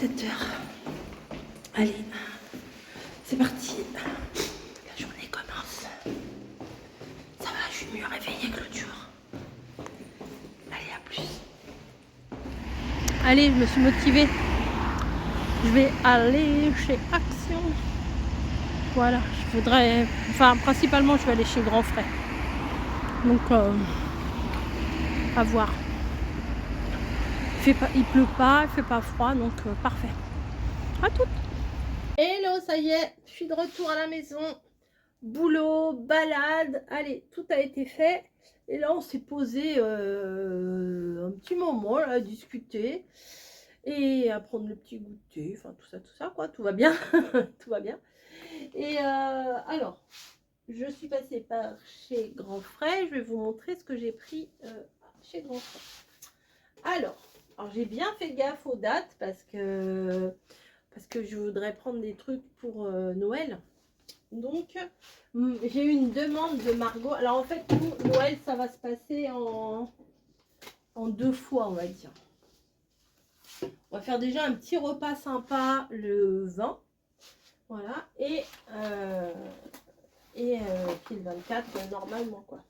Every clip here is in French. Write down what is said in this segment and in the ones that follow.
7h. Allez, c'est parti. La journée commence. Ça va, je suis mieux réveillée que l'autre jour. Allez, à plus. Allez, je me suis motivée. Je vais aller chez Action. Voilà, je voudrais... Enfin, principalement, je vais aller chez Grand Frais. Donc, à voir. Il pleut pas, il fait pas froid, donc parfait. À toutes. Hello, ça y est, je suis de retour à la maison. Boulot, balade, allez, tout a été fait. Et là, on s'est posé un petit moment là, à discuter et à prendre le petit goûter, enfin tout ça, quoi, tout va bien, tout va bien. Et alors, je suis passée par chez Grand Frais, je vais vous montrer ce que j'ai pris chez Grand Frais. Alors j'ai bien fait gaffe aux dates parce que je voudrais prendre des trucs pour Noël. Donc, j'ai eu une demande de Margot. Alors, en fait, nous, Noël, ça va se passer en 2 fois, on va dire. On va faire déjà un petit repas sympa le 20. Voilà. Et puis le 24, normalement, quoi.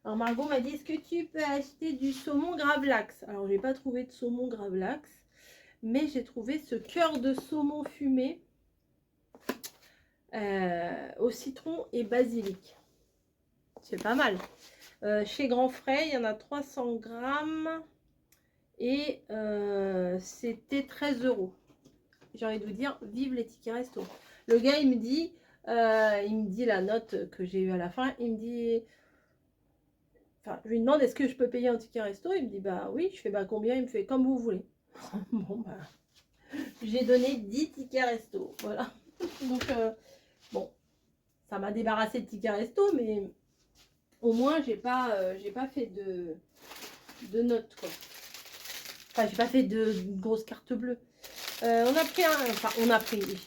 Alors, Margot m'a dit, est-ce que tu peux acheter du saumon gravlax? Alors, j'ai pas trouvé de saumon gravlax, mais j'ai trouvé ce cœur de saumon fumé. Au citron et basilic. C'est pas mal. Chez Grand Frais, il y en a 300 grammes et c'était 13 €. J'ai envie de vous dire, vive les tickets resto. Le gars, il me dit la note que j'ai eue à la fin. Il me dit, enfin, je lui demande est-ce que je peux payer un ticket resto. Il me dit bah oui. Je fais bah combien? Il me fait comme vous voulez. Bon bah, j'ai donné 10 tickets resto. Voilà. Donc bon. Ça m'a débarrassé de tickets resto, mais au moins j'ai pas fait de notes, quoi. Enfin, j'ai pas fait de grosse carte bleue. J'ai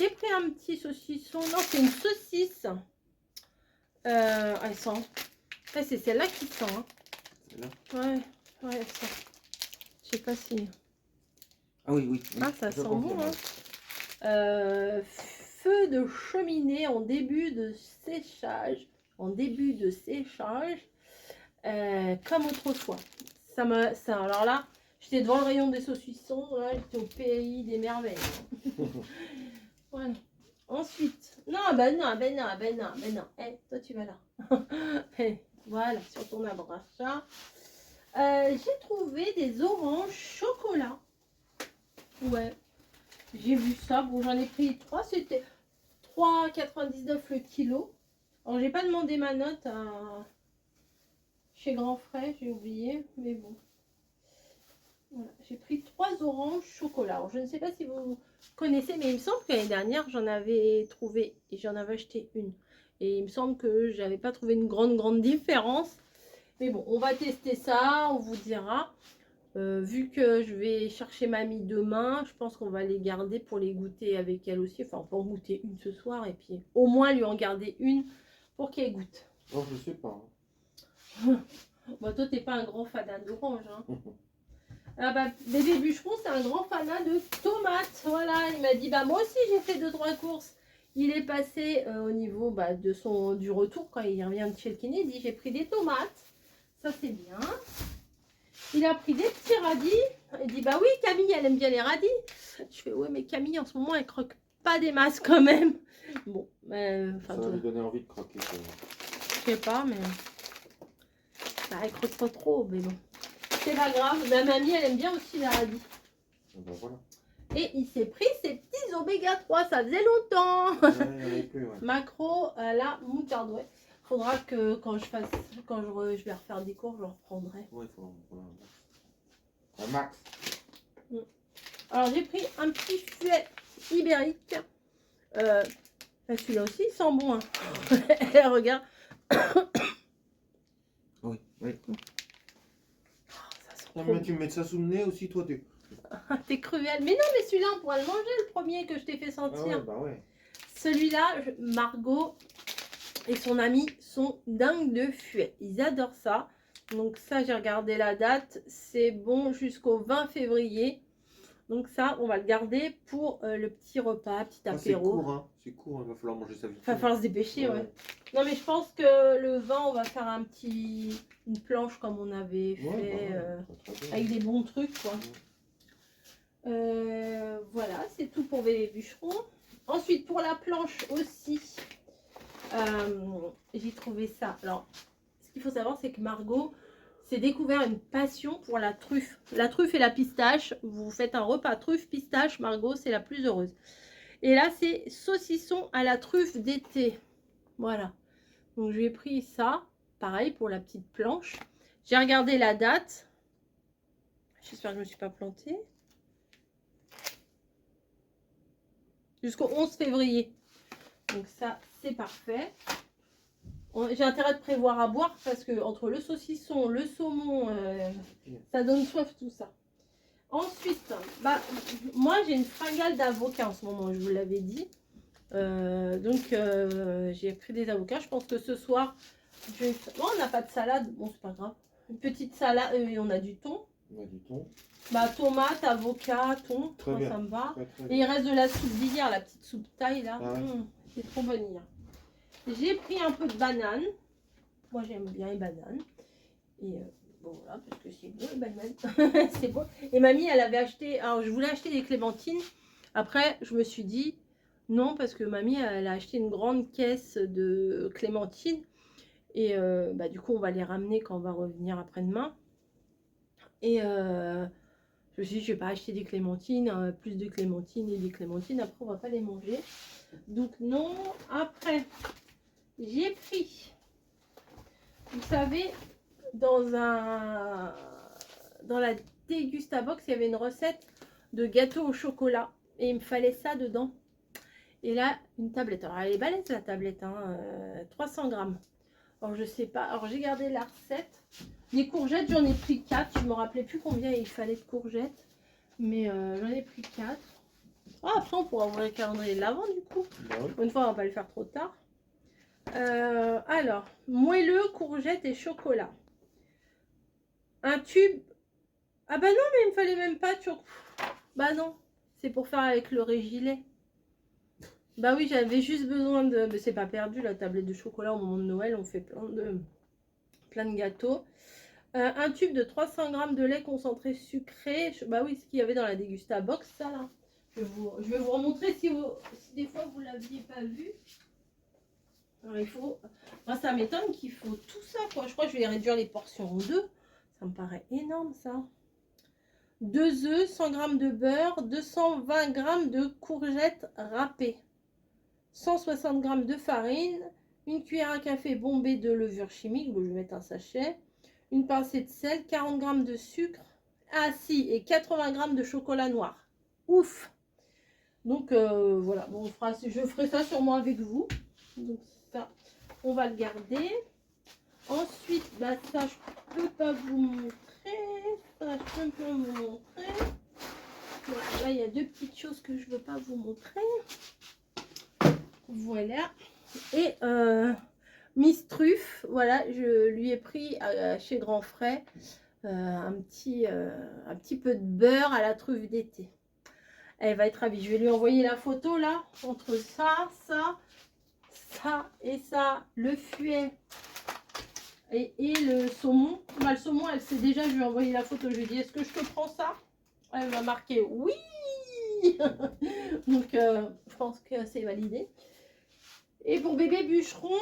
pris un petit saucisson. Non, c'est une saucisse. Elle sent. Enfin, c'est celle-là qui sent. Hein. Celle-là? Ouais, elle sent. Je sais pas si. Ah oui. Ah, ça sent bon. Hein. Feu de cheminée en début de séchage. Comme autrefois. Alors là, j'étais devant le rayon des saucissons, là, j'étais au pays des merveilles. Voilà. Ensuite, non. Toi, tu vas là. Voilà, sur ton abrachat. J'ai trouvé des oranges chocolat. Ouais. J'ai vu ça. Bon, j'en ai pris 3. C'était 3,99 le kilo. Alors, j'ai pas demandé ma note chez Grand Frais, j'ai oublié, mais bon. Voilà, j'ai pris 3 oranges chocolat. Alors, je ne sais pas si vous connaissez, mais il me semble que l'année dernière, j'en avais trouvé et j'en avais acheté une. Et il me semble que j'avais pas trouvé une grande différence. Mais bon, on va tester ça, on vous dira. Vu que je vais chercher mamie demain, je pense qu'on va les garder pour les goûter avec elle aussi. Enfin, on peut en goûter une ce soir et puis au moins lui en garder une pour qu'elle goûte. Oh, je sais pas. Bon, toi, t'es pas un grand fanat d'orange, hein. Ah bah, bébé bûcheron, c'est un grand fanat de tomates. Voilà, il m'a dit, bah moi aussi j'ai fait 2-3 courses. Il est passé au niveau du retour quand il revient de chez le kiné. Il dit, j'ai pris des tomates. Ça, c'est bien. Il a pris des petits radis. Il dit, bah oui, Camille, elle aime bien les radis. Je fais, ouais, mais Camille, en ce moment, elle croque pas des masses quand même. Bon, ça va lui donner envie de croquer. Je sais pas, mais... Bah, elle croque pas trop, mais bon. C'est pas grave. Ma mamie, elle aime bien aussi les radis. Ben voilà. Et il s'est pris ses petits oméga 3. Ça faisait longtemps. Ouais. Macro à la moutarde, ouais. Faudra que quand je vais refaire des cours, je reprendrai. Ouais, il faut un max. Alors j'ai pris un petit fuet ibérique. Celui-là aussi il sent bon. Hein. Regarde. Oui. Oh, ça sent Non, trop mais tu me mets ça sous le nez aussi, toi. T'es cruel. Mais non, mais celui-là on pourra le manger, le premier que je t'ai fait sentir. Ah ouais, bah ouais. Celui-là, Margot et son ami sont dingues de fuet. Ils adorent ça. Donc ça, j'ai regardé la date. C'est bon jusqu'au 20 février. Donc ça, on va le garder pour le petit repas, petit Ah, c'est apéro. court, hein. C'est court, il va falloir manger ça vite. Il va falloir se dépêcher, ouais. Ouais. Non, mais je pense que le vin, on va faire une planche comme on avait fait, Ouais, bah ouais, très bien. avec des bons trucs, quoi. Ouais. Voilà, c'est tout pour Bébé Bûcheron. Ensuite, pour la planche aussi, j'ai trouvé ça. Alors, ce qu'il faut savoir, c'est que Margot s'est découvert une passion pour la truffe. La truffe et la pistache. Vous faites un repas truffe, pistache, Margot, c'est la plus heureuse. Et là, c'est saucisson à la truffe d'été. Voilà. Donc, j'ai pris ça. Pareil pour la petite planche. J'ai regardé la date. J'espère que je ne me suis pas plantée. Jusqu'au 11 février. Donc ça, c'est parfait. J'ai intérêt de prévoir à boire parce que entre le saucisson, le saumon, ça donne soif tout ça. Ensuite, bah, moi j'ai une fringale d'avocats en ce moment, je vous l'avais dit. Donc j'ai pris des avocats. Je pense que ce soir, bon, on n'a pas de salade, bon c'est pas grave. Une petite salade, on a du thon. On a du thon. Bah, tomate, avocat, thon, moi, ça me va. Très Et il reste de la soupe d'hier, la petite soupe taille là. Ah ouais. C'est trop bonne hier. J'ai pris un peu de banane. Moi j'aime bien les bananes. Et bon voilà, parce que c'est bon les bananes. C'est bon. Et mamie, elle avait acheté. Alors je voulais acheter des clémentines. Après, je me suis dit non, parce que mamie, elle a acheté une grande caisse de clémentines. Et bah, du coup, on va les ramener quand on va revenir après-demain. Et je me suis dit, je vais pas acheter des clémentines, plus de clémentines et des clémentines. Après, on va pas les manger. Donc non. Après, j'ai pris, vous savez, dans la Dégustabox, il y avait une recette de gâteau au chocolat. Et il me fallait ça dedans. Et là, une tablette. Alors, elle est balèze la tablette, hein, 300 grammes. Alors, je sais pas. Alors, j'ai gardé la recette. Les courgettes, j'en ai pris 4. Je ne me rappelais plus combien il fallait de courgettes. Mais j'en ai pris 4. Ah, après, on pourra ouvrir le calendrier de l'avant, du coup. Ouais. Une fois, on va pas le faire trop tard. Alors, moelleux, courgettes et chocolat. Un tube. Ah bah non, mais il me fallait même pas de chocolat. Bah non, c'est pour faire avec le régilet. Bah oui, j'avais juste besoin de... Mais c'est pas perdu, la tablette de chocolat au moment de Noël. On fait plein de gâteaux. Un tube de 300 grammes de lait concentré sucré. Bah oui, ce qu'il y avait dans la Dégustabox, ça là. Je vais vous remontrer si des fois vous ne l'aviez pas vu. Alors, il faut... Moi, ça m'étonne qu'il faut tout ça, quoi. Je crois que je vais réduire les portions en 2. Ça me paraît énorme, ça. 2 œufs, 100 g de beurre, 220 g de courgettes râpées, 160 g de farine, une cuillère à café bombée de levure chimique, bon, je vais mettre un sachet, une pincée de sel, 40 g de sucre, ah si, et 80 g de chocolat noir. Ouf! Donc voilà, bon, je ferai ça sûrement avec vous. Donc ça, on va le garder. Ensuite, bah, ça, je peux pas vous montrer. Ça, je peux pas vous montrer. Voilà, là, il y a 2 petites choses que je veux pas vous montrer. Voilà. Et Miss Truffe, voilà, je lui ai pris chez Grand Frais un petit peu de beurre à la truffe d'été. Elle va être ravie. Je vais lui envoyer la photo là, entre ça et ça, le fuet et le saumon. Bah, le saumon, elle sait déjà, je lui ai envoyé la photo. Je lui ai dit, est-ce que je te prends ça? Elle m'a marqué oui. Donc, je pense que c'est validé. Et pour Bébé Bûcheron,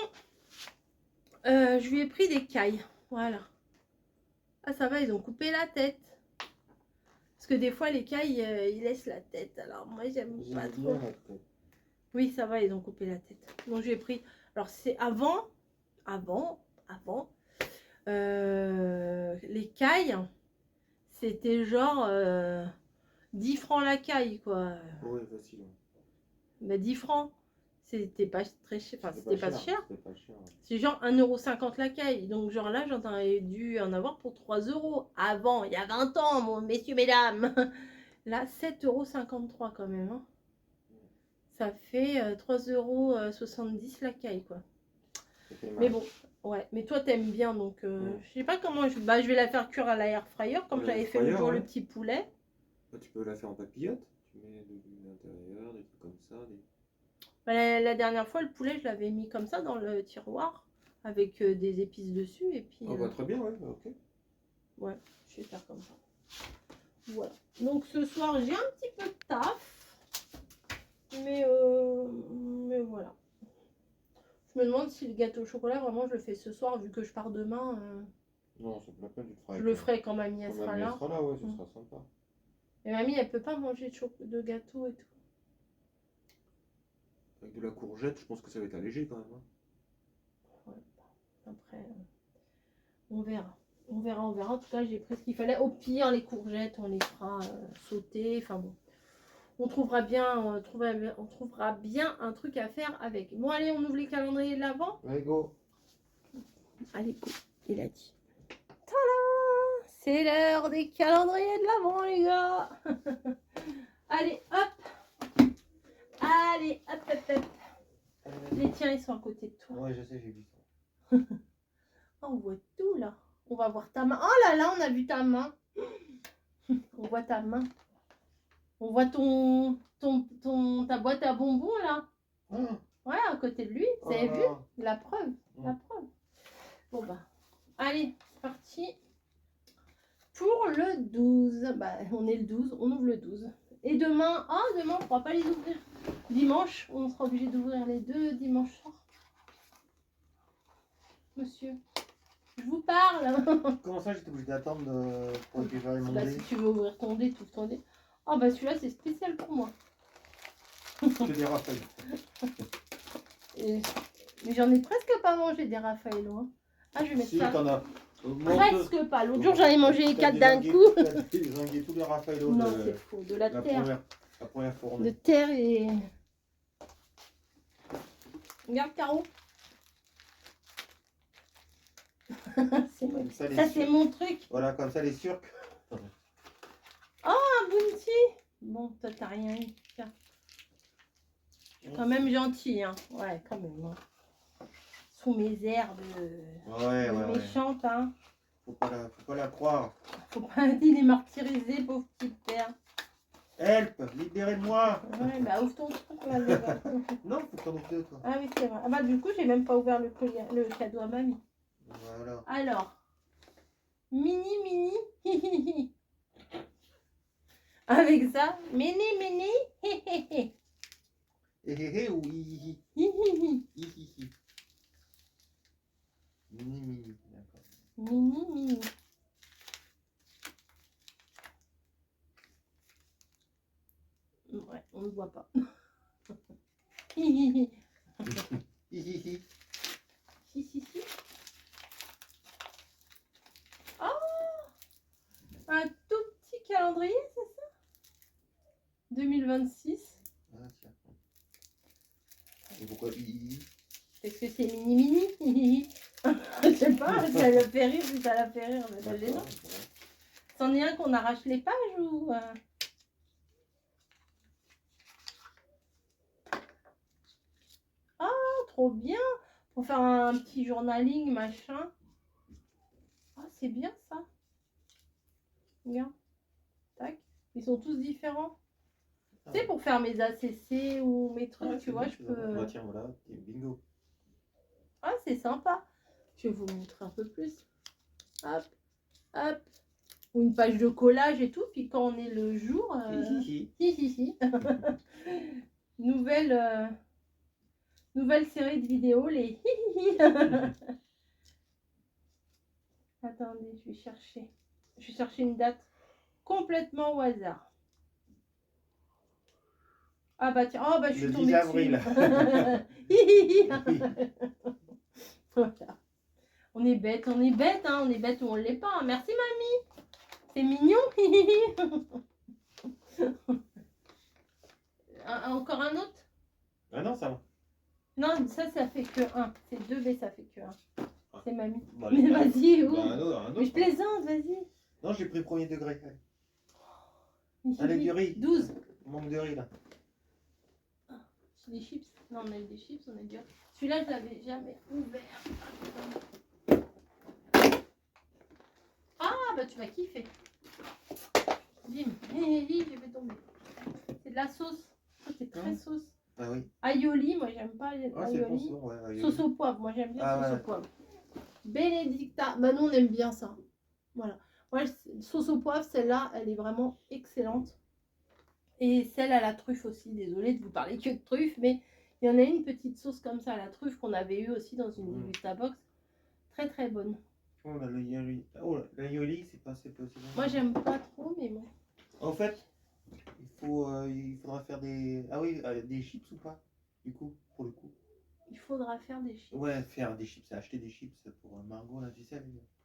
je lui ai pris des cailles. Voilà. Ah, ça va, ils ont coupé la tête. Parce que des fois, les cailles, ils laissent la tête. Alors, moi, j'aime pas trop. Oui, ça va, ils ont coupé la tête. Donc, j'ai pris. Alors, c'est avant, les cailles, c'était genre 10 francs la caille, quoi. Oui, facile. Bah, 10 francs. C'était pas très cher. Enfin, c'était pas cher. Ouais. C'est genre 1,50 € la caille. Donc, genre là, j'en ai dû en avoir pour 3 € avant, il y a 20 ans, messieurs, mesdames. Là, 7,53 € quand même. Hein. Ça fait 3,70 € la caille, quoi. Mais bon, ouais. Mais toi, t'aimes bien, donc je sais pas comment. Je vais la faire cuire à l'air fryer, comme j'avais fait le jour le petit poulet. Après, tu peux la faire en papillote. Tu mets de l'huile à l'intérieur, des trucs comme ça. Bah, la dernière fois, le poulet, je l'avais mis comme ça dans le tiroir avec des épices dessus. Et puis, Oh, bah, très bien, ouais, bah, ok. ouais, je vais faire comme ça. Voilà. Donc ce soir, j'ai un petit peu de taf. Mais voilà. Je me demande si le gâteau au chocolat, vraiment, je le fais ce soir, vu que je pars demain. Non, c'est pas la peine, tu te feras Je avec le elle. ferai quand mamie elle Quand sera mamie, là. elle sera là, ouais, ce Mm. sera sympa. Et mamie, elle peut pas manger de gâteau et tout. Avec de la courgette, je pense que ça va être allégé quand même. Hein. Ouais. Après, on verra. On verra, on verra. En tout cas, j'ai pris ce qu'il fallait. Au pire, les courgettes, on les fera sauter. Enfin bon. On trouvera bien un truc à faire avec. Bon, allez, on ouvre les calendriers de l'avant. Allez, go. Allez, go. Il a dit. Tada! C'est l'heure des calendriers de l'avant, les gars. Allez, hop. Allez, hop, hop, hop. Les tiens, ils sont à côté de toi. Ouais, je sais, j'ai vu ça. Oh, on voit tout, là. On va voir ta main. Oh là là, on a vu ta main. On voit ta main. On voit ta boîte à bonbons, là. Ah, Ouais, à côté de lui. Vous avez vu? La preuve. La preuve. Bon, bah. Allez, c'est parti. Pour le 12. Bah, on est le 12. On ouvre le 12. Et demain, demain, on ne pourra pas les ouvrir. Dimanche, on sera obligé d'ouvrir les deux dimanche soir. Monsieur, je vous parle. comment ça, j'étais obligé d'attendre pour récupérer mon Bah, dé? si tu veux ouvrir ton dé, tout ton dé. Ah, bah celui-là, c'est spécial pour moi. Que des Raphaël. Mais j'en ai presque pas mangé des Raffaello. Hein. Ah, je vais mettre Si, ça. t'en as. Presque pas. L'autre jour, j'en ai mangé les 4 d'un coup. T'as dézingué tous les Raffaello Non, de c'est faux. De la terre. la première De fournée. terre et... Regarde, Caro. Ça, les Ça, c'est mon truc. Voilà, comme ça, les Turcs. Un bounty. Bon, toi, t'as rien eu. Tiens. Je suis quand même gentil, hein. Ouais, quand même. Hein. Sous mes airs de méchante, hein. Faut pas la croire. Faut pas dire les martyriser, pauvre petite terre. Help, libérez-moi. Ouais, bah ouvre ton truc là, déjà. Non, faut t'en ouvrir deux, toi. Ah oui, c'est vrai. Ah bah du coup, j'ai même pas ouvert le cadeau à mamie. Voilà. Alors, mini, hihihi. Avec ça, mini, hihihi. Hé ou hihihi. Hihihi. Hihihi. Mini, d'accord. Mini. Ouais, on ne voit pas. Hihihi. Hihihi. Si. Oh, un tout petit calendrier, c'est ça? 2026. Ah, tiens. Et pourquoi hihihi? Parce que c'est mini. Je sais pas, ça la fait rire, si ça la fait rire, mais c'est gênant. C'en est un qu'on arrache les pages ou... Ah, trop bien! Pour faire un petit journaling, machin. Ah, c'est bien ça. Regarde. Tac. Ils sont tous différents. Tu sais, pour faire mes ACC ou mes trucs, tu vois, je peux... Ah, tiens, voilà, et bingo. Ah, c'est sympa. Je vais vous montrer un peu plus. Hop. Ou une page de collage et tout. Puis quand on est le jour... Hihihi. Nouvelle série de vidéos, les hihihi. Attendez, je vais chercher une date complètement au hasard. Ah bah tiens, oh bah je suis tombée avril. Voilà. On est bête, hein, on est bête ou on l'est pas. Hein. Merci mamie, c'est mignon. Encore un autre? Ah non, ça va. Non, ça fait que 1. C'est 2B, ça fait que 1. C'est mamie. Bah, mais vas-y, où un autre. Mais je plaisante, vas-y. Non, j'ai pris premier degré. Allez, du riz. 12. Manque de riz là. Des chips. Non, on a eu des chips, on a eu du riz. Celui-là, je l'avais jamais ouvert. Ah, bah tu vas kiffer. Bim. J'ai fait tomber. C'est de la sauce. Oh, c'est très sauce. Ah oui. Aioli, moi j'aime pas les Ah, c'est bon, aioli. ouais, aioli. Sauce au poivre, moi j'aime bien Ah, sauce ouais. au poivre. Benedicta, bah nous on aime bien ça. Voilà. Moi, sauce au poivre, celle-là, elle est vraiment excellente. Et celle à la truffe aussi. Désolée de vous parler que de truffe, mais il y en a une petite sauce comme ça à la truffe qu'on avait eue aussi dans une Gustabox. Très très bonne. Oh là, l'aioli. Oh, l'aioli, c'est pas aussi bon. Moi j'aime pas trop, mais bon. En fait, il faudra faire des. Ah oui, des chips ou pas? Du coup, pour le coup. Il faudra faire des chips. Ouais, faire des chips. Acheter des chips pour Margot, là, tu sais,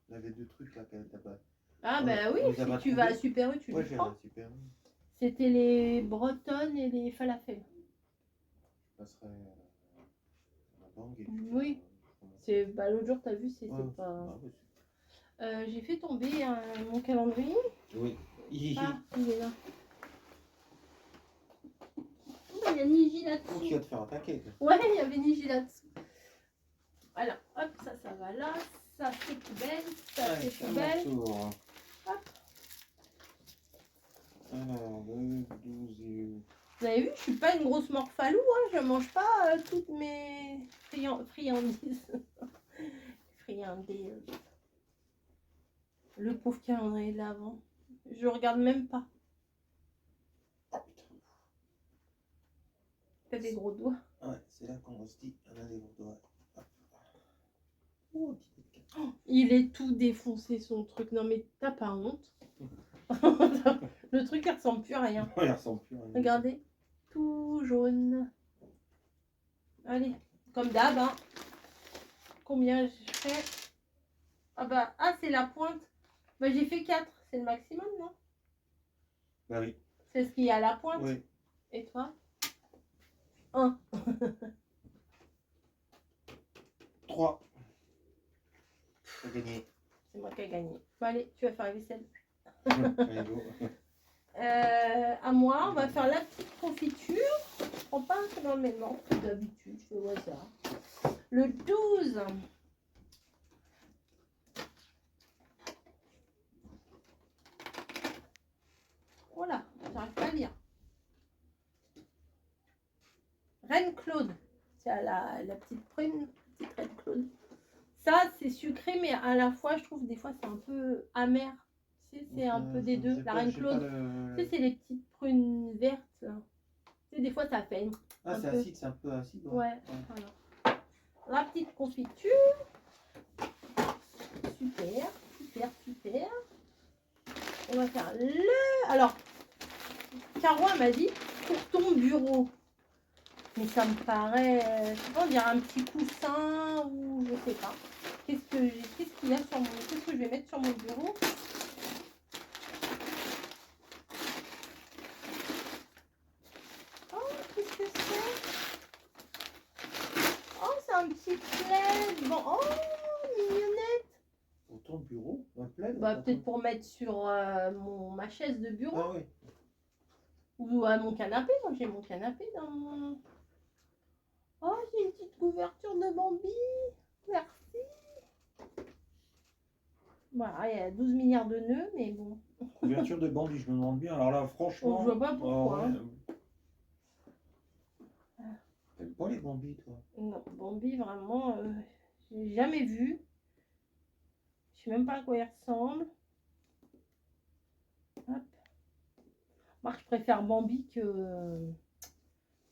elle avait 2 trucs là qu'elle t'a pas. Ah bah oui, si tu vas à Super U, tu les prends. Super U. C'était les bretonnes et les falafels. Je passerai à la banque et puis. Oui. C'est bah, l'autre jour, t'as vu, c'était pas. J'ai fait tomber mon calendrier. Oui. Ah, il est là. Il y a Niji là-dessous. Oh, tu vas te faire attaquer. Ouais, il y avait Niji là-dessous. Alors, hop, ça va là. Ça, c'est poubelle. Ça, c'est poubelle. Hop. Alors, le 12 et... Vous avez vu, je suis pas une grosse morphalou. Hein. Je mange pas toutes mes friandises. Friandises. Le pauvre calendrier de l'avant. Je regarde même pas. T'as des gros doigts. Ouais, c'est là qu'on se dit, on a des gros doigts. Oh, il est tout défoncé son truc. Non mais t'as pas honte. Le truc il ressemble plus à rien. Il ressemble plus à rien. Regardez. Tout jaune. Allez, comme d'hab. Hein. Combien je fais? Ah bah, c'est la pointe. Bah j'ai fait 4. C'est le maximum, non? Bah oui. C'est ce qu'il y a à la pointe. Oui. Et toi? 1. 3. T'as gagné. C'est moi qui ai gagné. Bon, allez, tu vas faire la vaisselle. Allez, go. À moi, on va faire la petite confiture. Je prends pas énormément, comme d'habitude, je fais au hasard. Le 12. Voilà, j'arrive pas à lire. Reine Claude. C'est la petite prune, petite Reine Claude. Ça, c'est sucré, mais à la fois, je trouve, des fois, c'est un peu amer. C'est un peu des deux. La Reine Claude, c'est les petites prunes vertes. Tu sais, des fois, ça fait. Ah, c'est acide, c'est un peu acide. Ouais, voilà. La petite confiture. Super, super, super. On va faire le... Alors, Caro m'a dit, pour ton bureau. Mais ça me paraît, je sais pas, on dirait un petit coussin ou je sais pas. Qu'est-ce qu'il y a sur mon... Qu'est-ce que je vais mettre sur mon bureau? Oh, qu'est-ce que c'est? Oh, c'est un petit plaid. Bon, oh, mignonnette. Pour ton bureau, un plaid? Bah, peut-être pour mettre sur ma chaise de bureau. Ah oui. Ou à mon canapé. Moi, j'ai mon canapé dans mon... Oh, j'ai une petite couverture de Bambi. Merci. Voilà, il y a 12 milliards de nœuds, mais bon. Couverture de Bambi, je me demande bien. Alors là, franchement... Je vois pas pourquoi. T'aimes pas les Bambi, toi? Non, Bambi, vraiment, j'ai jamais vu. Je sais même pas à quoi il ressemble. Hop. Moi, je préfère Bambi que...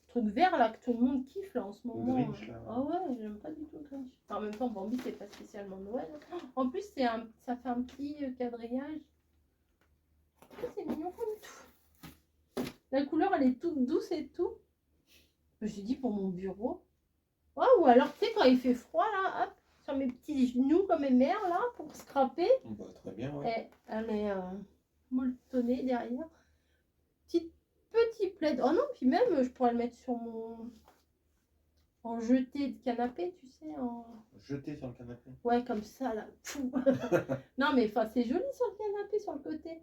truc vert là que tout le monde kiffe là en ce moment. Le Grinch, là. Ah ouais, j'aime pas du tout le Grinch. En même temps, Bambi c'est pas spécialement Noël. En plus, ça fait un petit quadrillage. C'est mignon comme tout. La couleur elle est toute douce et tout. Je me suis dit pour mon bureau. Oh, ou alors tu sais quand il fait froid là, hop, sur mes petits genoux comme mes mères là pour scraper. Bah, très bien, ouais. Et elle est molletonnée derrière. Petit plaid. Oh non, puis même, je pourrais le mettre sur mon... En jeté de canapé, tu sais. Jeté sur le canapé. Ouais, comme ça, là. Non, mais c'est joli sur le canapé, sur le côté.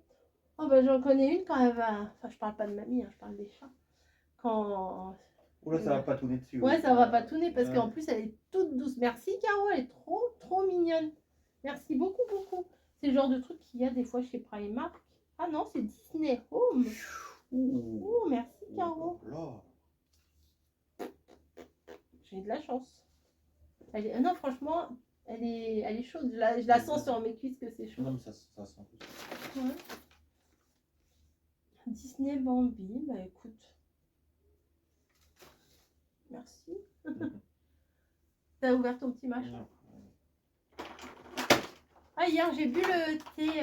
Oh, bah, j'en connais une quand elle va... Enfin, je parle pas de mamie, hein, je parle des chats. Quand... Oula, ça va pas tourner dessus. Ouais, ça va pas tourner parce qu'en plus, elle est toute douce. Merci, Caro, elle est trop mignonne. Merci beaucoup, beaucoup. C'est le genre de truc qu'il y a des fois chez Primark. Ah non, c'est Disney Home. Ouh. Oh, merci Caro. Là. J'ai de la chance. Non, franchement, elle est chaude. Je la sens sur mes cuisses que c'est chaud. Non, mais ça sent plus. Ouais. Disney Bambi, bah écoute. Merci. T'as ouvert ton petit machin. Non. Ah, hier j'ai bu le thé,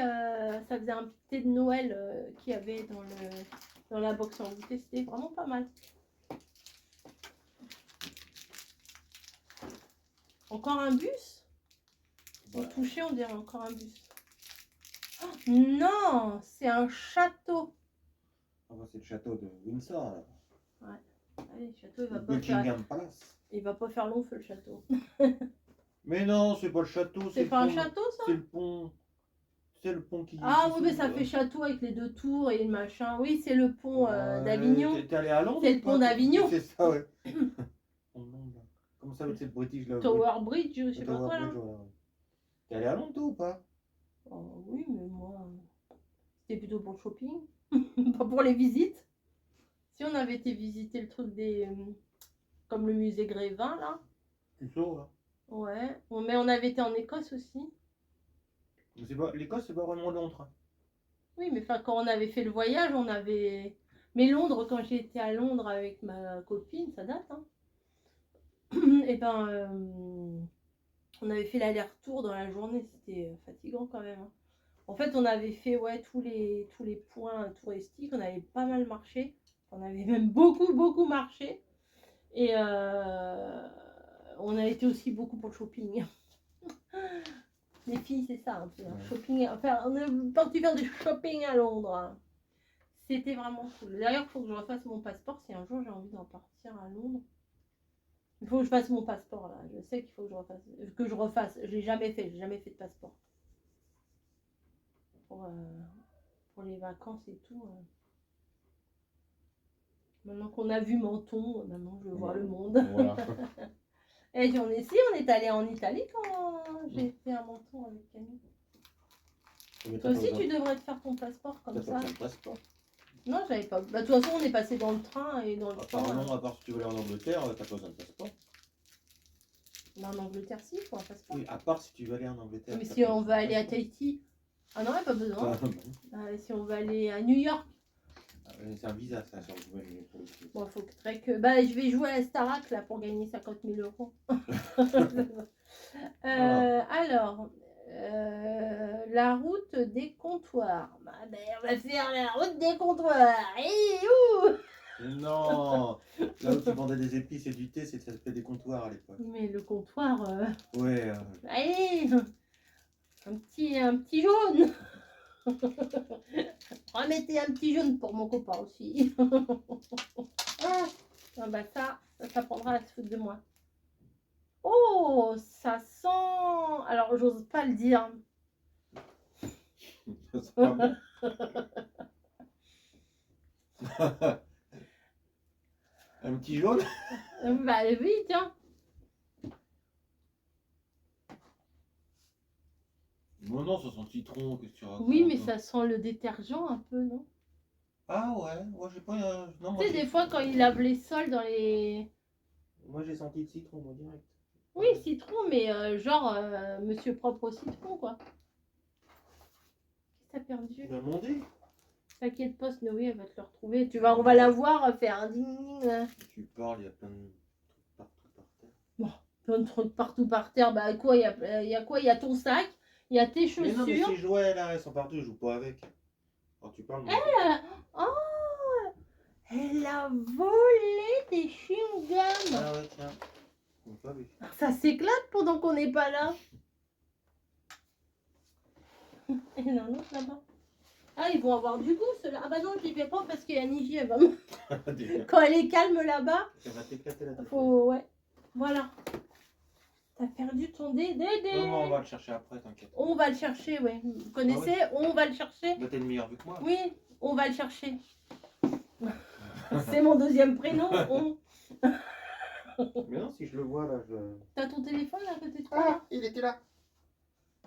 ça faisait un thé de Noël qu'il y avait dans la box en goûter, c'était vraiment pas mal. Encore un bus? Au Ouais. toucher, on dirait encore un bus. Oh, non, c'est un château. Ah bah, c'est le château de Windsor. Là. Allez, le château, il va Le pas faire, Buckingham Palace. il va pas faire long feu le château. Mais non, c'est pas le château. C'est le pas un pont. château ça? C'est le pont. C'est le pont qui. Ah qui oui, mais ça s'ouvre. fait château avec les 2 tours et le machin. Oui, c'est le pont Ouais, d'Avignon. T'es allé à Londres? C'est ou le pas, pont toi? d'Avignon. C'est ça, ouais. Comment ça s'appelle cette British là? Tower Bridge, je sais Le pas Tower quoi là. Bridge, voilà, ouais. T'es allé à Londres toi ou pas? Oh, oui, mais moi, c'était plutôt pour le shopping, pas pour les visites. Si on avait été visiter le truc des. Comme le musée Grévin là. Tu sors là. Ouais. Mais on avait été en Écosse aussi. Mais c'est pas... L'Écosse, c'est pas vraiment Londres. Hein. Oui, mais enfin, quand on avait fait le voyage, on avait. Mais Londres, quand j'ai été à Londres avec ma copine, ça date, hein. Et ben, on avait fait l'aller-retour dans la journée, c'était fatigant quand même. Hein. En fait, on avait fait ouais, tous les points touristiques, on avait pas mal marché, on avait même beaucoup marché. Et on a été aussi beaucoup pour le shopping. Les filles, c'est ça un peu. Hein. Ouais. Shopping, enfin, on est parti faire du shopping à Londres. C'était vraiment cool. D'ailleurs, il faut que je refasse mon passeport si un jour j'ai envie d'en partir à Londres. Il faut que je fasse mon passeport là. Je sais qu'il faut que je refasse. Je l'ai jamais fait. J'ai jamais fait de passeport. Pour les vacances et tout. Maintenant qu'on a vu Menton, maintenant je veux voir le monde. Voilà. Et on est allé en Italie quand j'ai été à Menton avec Camille. Toi aussi, tu devrais te faire ton passeport comme ça. T'as pas de passeport. Non, j'avais pas. Bah, de toute façon, on est passé dans le train et dans le train. Apparemment, à part si tu veux aller en Angleterre, t'as pas besoin de passeport. Mais en Angleterre, si, il faut un passeport. Oui, à part si tu veux aller en Angleterre. Mais si on veut aller à Tahiti. Ah non, il n'y a pas besoin. Si on veut aller à New York. C'est un visa, ça, sur le gouvernement. Bon, faut que. Bah, je vais jouer à la Starac là pour gagner 50 000 €. Alors, la route des comptoirs. Bah, ben, on va faire la route des comptoirs. Et où? Non. Là où tu vendais des épices et du thé, ça s'appelait des comptoirs à l'époque. Mais le comptoir. Ouais. Allez, un petit jaune. Remettez un petit jaune pour mon copain aussi. Ah bah ça prendra à se foutre de moi. Oh, ça sent. Alors, j'ose pas le dire. C'est pas bon. Un petit jaune? Bah oui, tiens. Non, ça sent citron, qu'est-ce que tu racontes? Oui, mais ça sent le détergent un peu, non? Ah ouais, moi j'ai pas. Non, Tu sais, des fois, quand il lave les sols dans les. Moi j'ai senti le citron, moi direct. Oui, citron, mais genre monsieur propre au citron, quoi. Qu'est-ce que t'as perdu? Ben mon dé. T'inquiète pas, Snowy, elle va te le retrouver. On va la voir faire un ding ding. Là. Tu parles, il y a plein de trucs partout par terre. Plein de trucs partout par terre. Bah quoi, il y a quoi? Il y a ton sac, il y a tes Mais chaussures. non, mais ces jouets là, elles sont partout, je joue pas avec. Quand tu parles, moi, Oh, elle a volé des chewing-gums. Ah ouais, tiens. On pas vu. Ça s'éclate pendant qu'on n'est pas là. Et il y en a un autre là-bas. Ah, ils vont avoir du goût ceux-là. Ah bah non, je les fais pas parce qu'il y a Niji, elle va quand elle est calme là-bas. Ça va t'éclater la tête. Faut... Ouais. Voilà. T'as perdu ton Dédé. Non, on va le chercher après, t'inquiète. On va le chercher, ouais. Vous connaissez? On va le chercher. Bah t'es une meilleure vue que moi. Oui, on va le chercher. C'est mon deuxième prénom. On. Mais non, si je le vois là, je. T'as ton téléphone à côté de toi? Ah, il était là.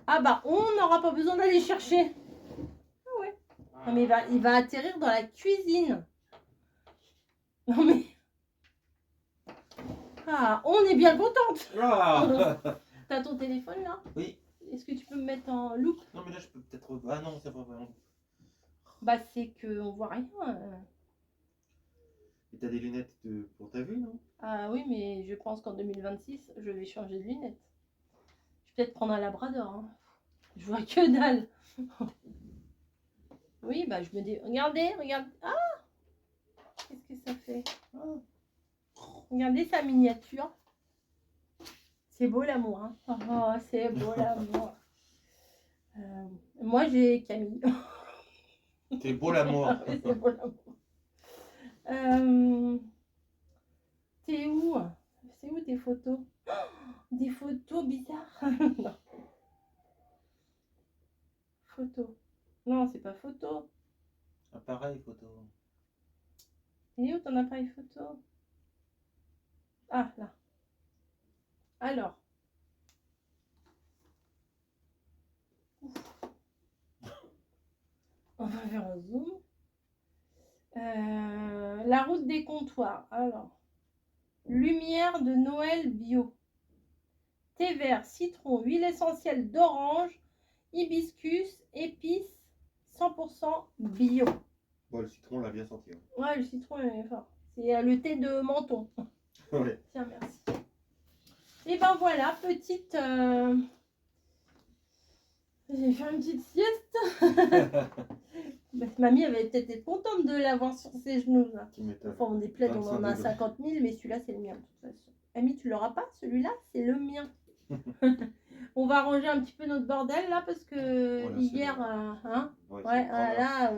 Ah bah, on n'aura pas besoin d'aller chercher. Ah ouais. Ah Non mais il va atterrir dans la cuisine. Non mais... Ah, on est bien contente. Ah T'as ton téléphone là? Oui. Est-ce que tu peux me mettre en loupe? Non, mais là, je peux peut-être... Ah non, c'est pas vraiment. Bah c'est qu'on voit rien. Et t'as des lunettes pour ta vue, non? Ah oui, mais je pense qu'en 2026, je vais changer de lunettes. Je vais peut-être prendre un labrador. Hein. Je vois que dalle. Oui, bah je me dis, regardez, regarde. Ah, qu'est-ce que ça fait? Oh. Regardez sa miniature. C'est beau l'amour. Hein. Oh, c'est beau l'amour. Moi, j'ai Camille. C'est beau l'amour. Oui, c'est beau l'amour. T'es où? C'est où tes photos? Oh, des photos bizarres. Non. Photo. Non, c'est pas photo. Appareil photo. Et où ton appareil photo? Ah, là. Alors. Ouf. On va faire un zoom. La route des comptoirs. Alors. Lumière de Noël bio. Thé vert, citron, huile essentielle d'orange, hibiscus, épices, 100% bio. Bon, le citron, on l'a bien senti. Hein. Ouais, le citron est fort. C'est le thé de menton. Ouais. Tiens, merci. Et ben voilà, petite... J'ai fait une petite sieste. Bah, mamie avait peut-être été contente de l'avoir sur ses genoux. Là. Enfin, des plaids, on en a 50 000, mais celui-là, c'est le mien de toute façon. Ami, tu l'auras pas? Celui-là, c'est le mien. On va ranger un petit peu notre bordel là parce que voilà, hier, hein, ouais, là,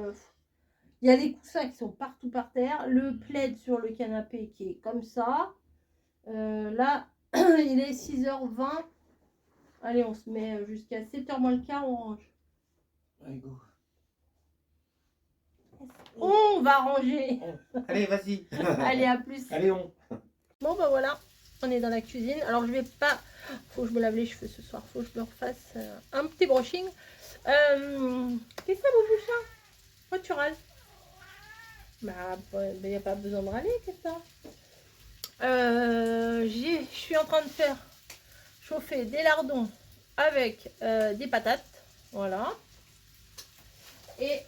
il y a les coussins qui sont partout par terre, le plaid sur le canapé qui est comme ça. Là, il est 6h20. Allez, on se met jusqu'à 7h moins le quart, on range. Allez, go. On va ranger. Allez, vas-y. Allez, à plus. Allez, on. Bon, bah voilà, on est dans la cuisine. Alors, je vais pas... Faut que je me lave les cheveux ce soir. Faut que je me refasse un petit brushing. Qu'est-ce que ça, mon bouchon? Pourquoi tu râles? Bah, il n'y a pas besoin de râler, qu'est-ce que ça? Je suis en train de faire chauffer des lardons avec des patates. Voilà. Et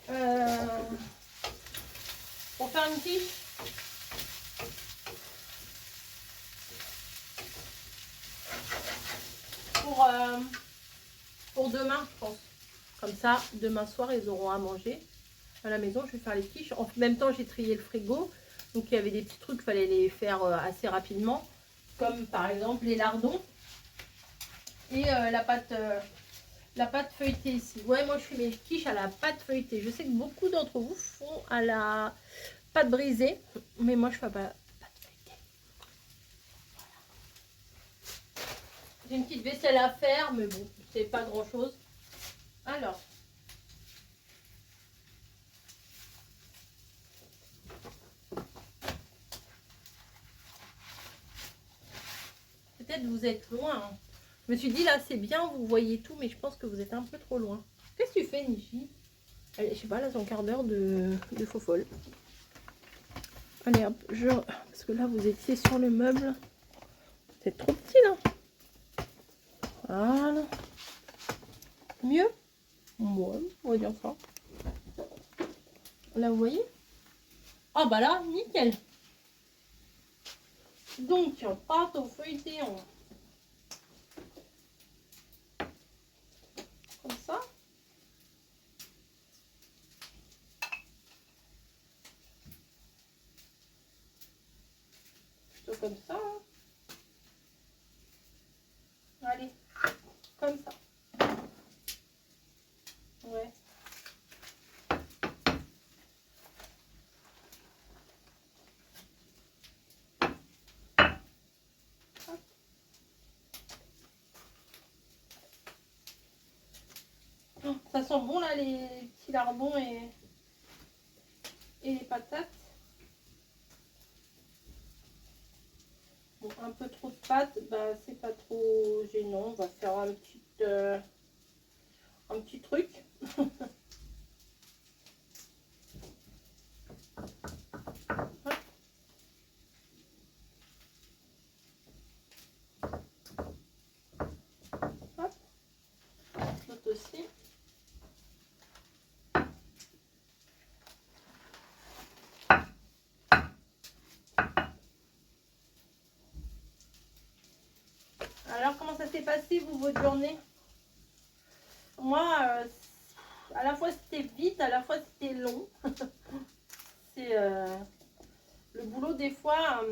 pour faire une quiche, pour demain, je pense. Comme ça, demain soir, ils auront à manger à la maison. Je vais faire les quiches. En même temps, j'ai trié le frigo. Donc, il y avait des petits trucs, il fallait les faire assez rapidement. Comme par exemple les lardons et la pâte feuilletée ici. Ouais, moi, je fais mes quiches à la pâte feuilletée. Je sais que beaucoup d'entre vous font à la pâte brisée. Mais moi, je fais pas pâte feuilletée. Voilà. J'ai une petite vaisselle à faire, mais bon, c'est pas grand-chose. Alors, peut-être vous êtes loin. Hein. Je me suis dit là, c'est bien, vous voyez tout, mais je pense que vous êtes un peu trop loin. Qu'est-ce que tu fais, Nichi? Allez, je sais pas, là, c'est un quart d'heure de faux folle. Allez, hop, parce que là, vous étiez sur le meuble. C'est trop petit, là. Voilà. Mieux? Ouais, on va dire ça. Là, vous voyez? Ah, bah là, nickel. Donc, pâte au feuilleté en... Comme ça. Plutôt comme ça. Hein. Allez, comme ça. Ouais. Ça sent bon là les petits lardons et les patates. Bon, un peu trop de pâtes, bah c'est pas trop gênant. On va faire un petit truc. s'est passé, vous, votre journée? Moi, à la fois c'était vite, à la fois c'était long. C'est le boulot des fois.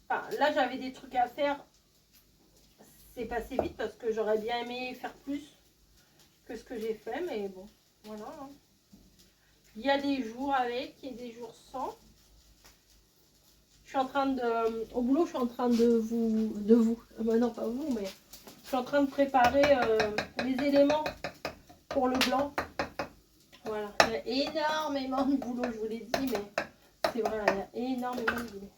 Enfin, là, j'avais des trucs à faire. C'est passé vite parce que j'aurais bien aimé faire plus que ce que j'ai fait. Mais bon, voilà. Hein. Il y a des jours avec et des jours sans. Je suis en train de... Au boulot, je suis en train de vous... non, pas vous, mais... Je suis en train de préparer les éléments pour le blanc. Voilà. Il y a énormément de boulot, je vous l'ai dit, mais c'est vrai, il y a énormément de boulot.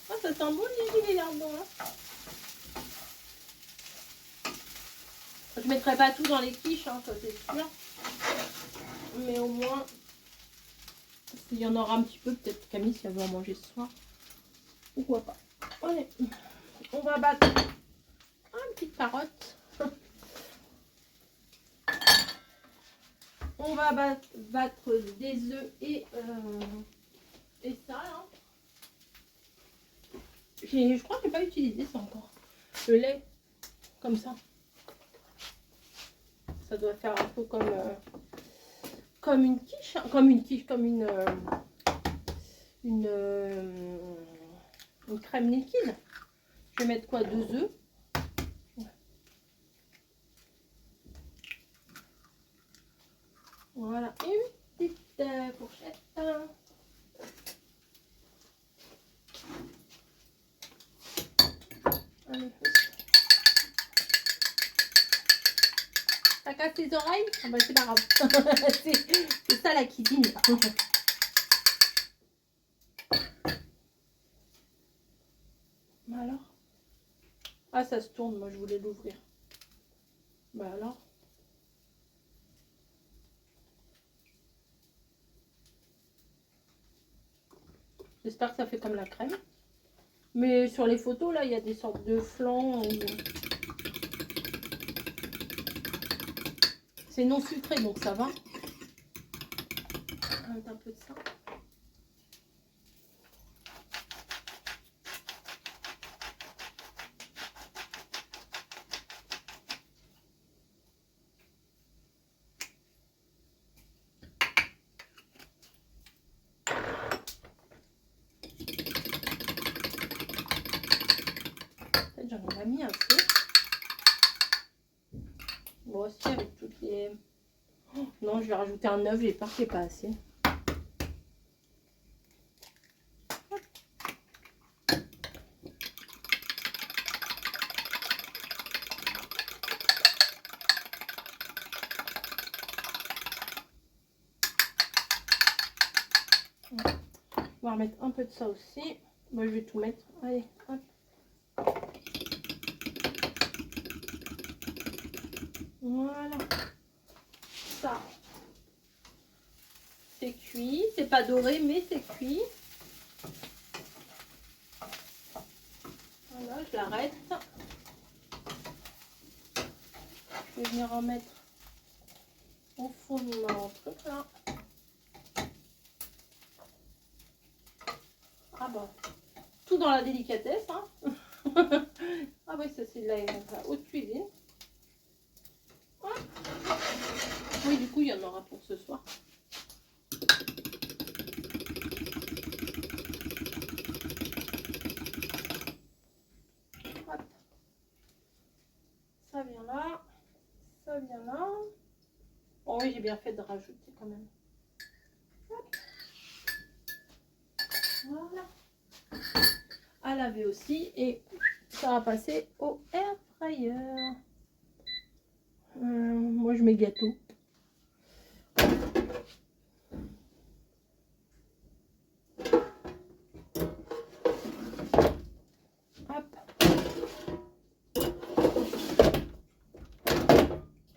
Ah, ça sent bon les gilets là-dedans. Hein. Je ne mettrai pas tout dans les quiches, hein, ça c'est sûr. Mais au moins, s'il y en aura un petit peu, peut-être Camille, si elle veut en manger ce soir. Pourquoi pas. Allez, on va battre une petite carotte. On va battre des œufs et ça. Hein. Je crois que je n'ai pas utilisé ça encore. Le lait, comme ça. Ça doit faire un peu comme une quiche, comme une crème liquide. Je vais mettre quoi? 2 œufs. Voilà, et une petite fourchette. Allez, ça casse les oreilles? Ah bah c'est pas grave. C'est ça la cuisine. Alors? Ah, ça se tourne, moi je voulais l'ouvrir. Bah alors? J'espère que ça fait comme la crème. Mais sur les photos, là, il y a des sortes de flancs. C'est non sucré, donc ça va. On va mettre un peu de ça. J'en ai pas mis un peu. Bon, aussi avec toutes les... Oh, non, je vais rajouter un œuf, j'ai peur qu'il n'y ait pas assez. On va remettre un peu de ça aussi. Moi, je vais tout mettre. Allez, hop. Voilà. Ça, c'est cuit. C'est pas doré, mais c'est cuit. Voilà, je l'arrête. Je vais venir en mettre au fond de mon truc là. Ah bah, tout dans la délicatesse. Hein. Ah oui, ça c'est de la haute cuisine. Ouais. Oui, du coup, il y en aura pour ce soir. Hop. Ça vient là. Ça vient là. Oh oui, j'ai bien fait de rajouter quand même. Hop. Voilà. À laver aussi. Et ça va passer au air fryer. Moi, je mets gâteau. Hop.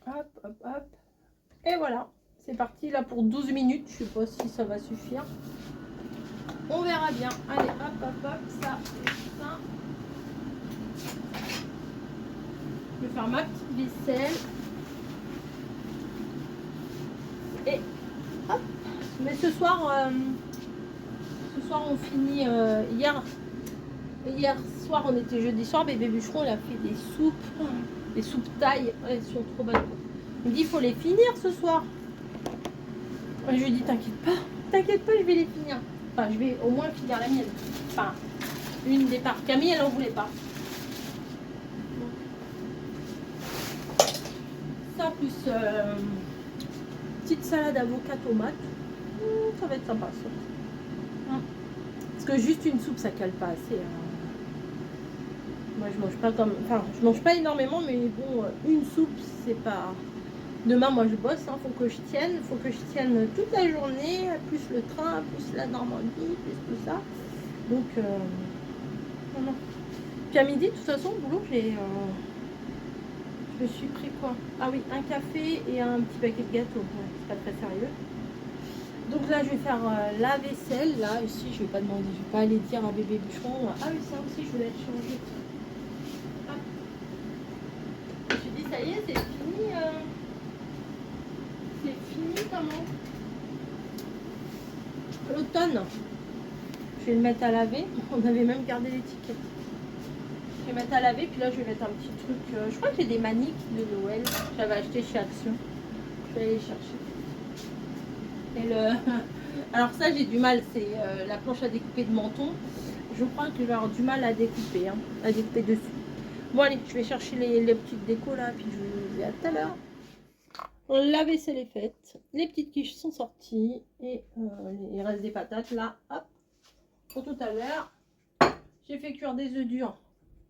Hop, hop, hop. Et voilà. C'est parti là pour 12 minutes. Je sais pas si ça va suffire. On verra bien. Allez, hop, hop, hop. Ça, ça. Je vais faire ma petite vaisselle. Et hop. Mais ce soir on finit hier Et hier soir, on était jeudi soir, bébé bûcheron, il a fait des soupes thaï. Ouais, elles sont trop bonnes. Il me dit, il faut les finir ce soir. Et je lui dis, t'inquiète pas, je vais les finir. Enfin, je vais au moins finir la mienne. Enfin, une des parts. Camille, elle en voulait pas. Ça, plus petite salade avocat tomate. Ça va être sympa, ça. Parce que juste une soupe, ça cale pas assez. Hein. Moi, je mange pas comme... Enfin, je mange pas énormément, mais bon, une soupe, c'est pas... Demain, moi, je bosse, hein, faut que je tienne. Faut que je tienne toute la journée, plus le train, plus la Normandie, plus tout ça. Donc, non. Puis à midi, de toute façon, au boulot, je me suis pris quoi? Ah oui, un café et un petit paquet de gâteaux. Ouais, c'est pas très sérieux. Donc là, je vais faire la vaisselle. Là, ici, je vais pas demander, je vais pas aller dire à bébé bûcheron. Ah oui, ça aussi, je voulais être changé. Je me suis dit, ça y est, c'est fini. C'est fini comment? L'automne. Je vais le mettre à laver. On avait même gardé l'étiquette. Je vais mettre à laver, puis là, je vais mettre un petit truc. Je crois que j'ai des maniques de Noël. J'avais acheté chez Action. Je vais aller les chercher. Et alors ça, j'ai du mal. C'est la planche à découper de menton. Je crois que je vais avoir du mal à découper, hein, à découper dessus. Bon allez, je vais chercher les petites décos là, puis je vous dis à tout à l'heure. La vaisselle est faite, les petites quiches sont sorties et il reste des patates là, hop, pour tout à l'heure. J'ai fait cuire des œufs durs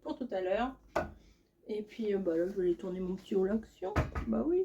pour tout à l'heure. Et puis bah là, je vais aller tourner mon petit haut l'action. Bah oui.